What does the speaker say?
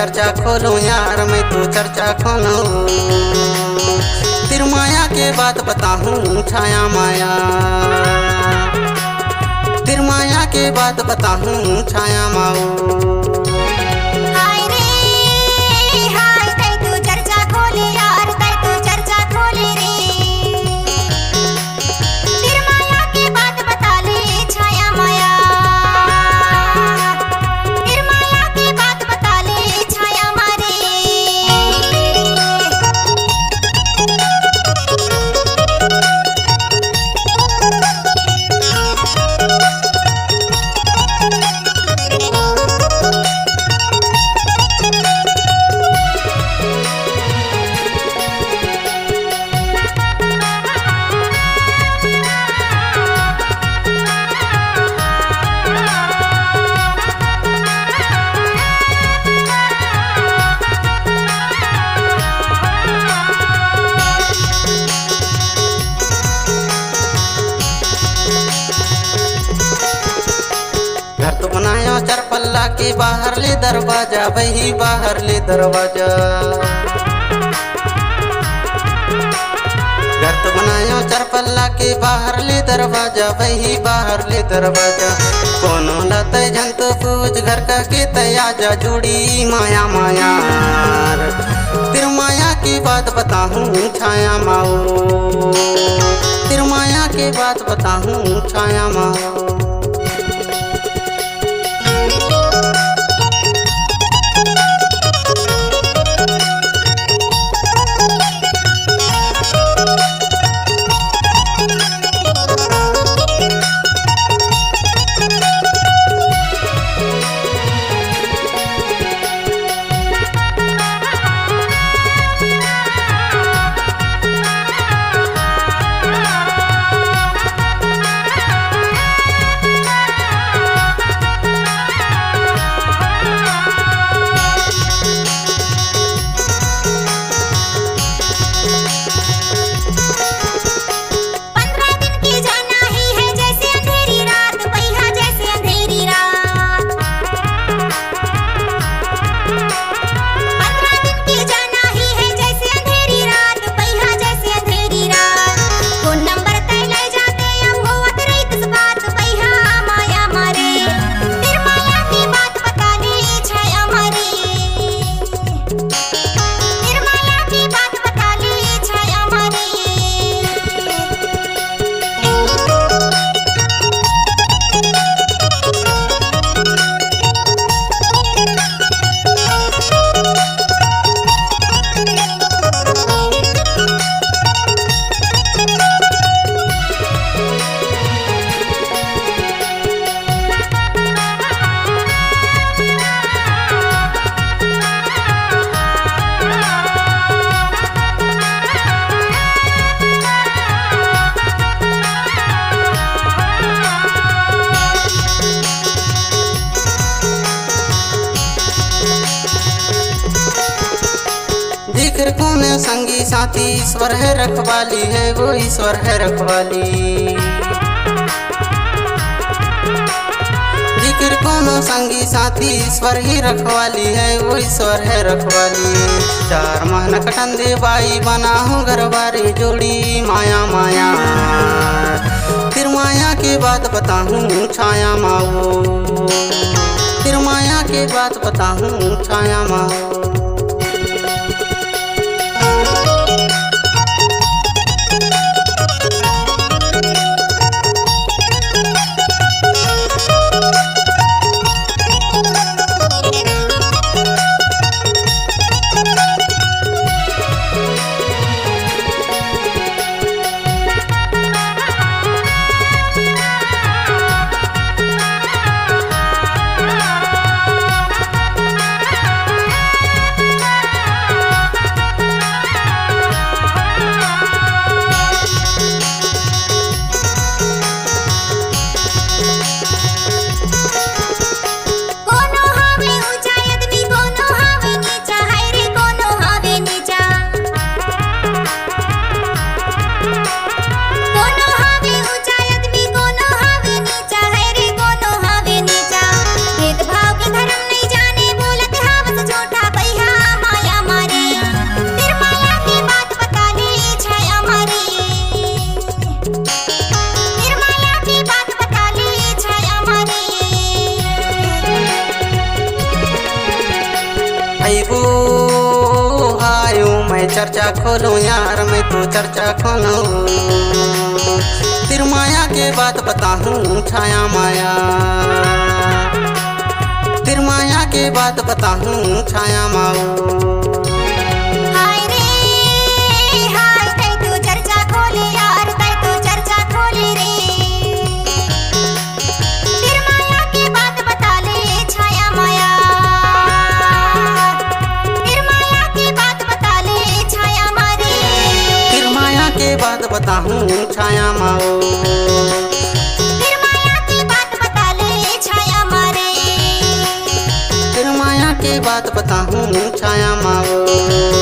चर्चा खोलूं यार, मैं तो चर्चा खोलूं। तिरमाया के बात बताऊं छाया माया, तिरमाया के बात बताऊं छाया माऊ। घर तो बनाया चरपल्ला के बाहर ले दरवाजा, वही बाहर ले दरवाजा। घर तो बनाया चरपल्ला के बाहर ले दरवाजा, वही बाहर ले दरवाजा। कोनो लते जंतु पूछ घर का के तयाजा, जुड़ी माया माया। तिरमाया की बात बताऊं छाया माओ, तिरमाया की बात बताऊं छाया माओ। कौन संगी साथी ईश्वर है रखवाली है, वो ईश्वर है रखवाली। जिक्र कौन संगी साथी ईश्वर ही रखवाली है, वो ईश्वर है रखवाली। चार महन कटंदे बाई बना हूँ घरवारी, जोड़ी माया माया। तिरमाया की बात बताऊँ छाया माओ, तिरमाया की बात बताऊँ छाया माओ। चर्चा खोलूं यार मैं तो चर्चा खोलूं। तिरमाया के बात बताऊं छाया माया, तिरमाया के बात बताऊं छाया माओ। बात बताऊं छाया माओ, तिरमाया की बात बता ले छाया मारे, तिरमाया की बात बताऊं छाया माओ।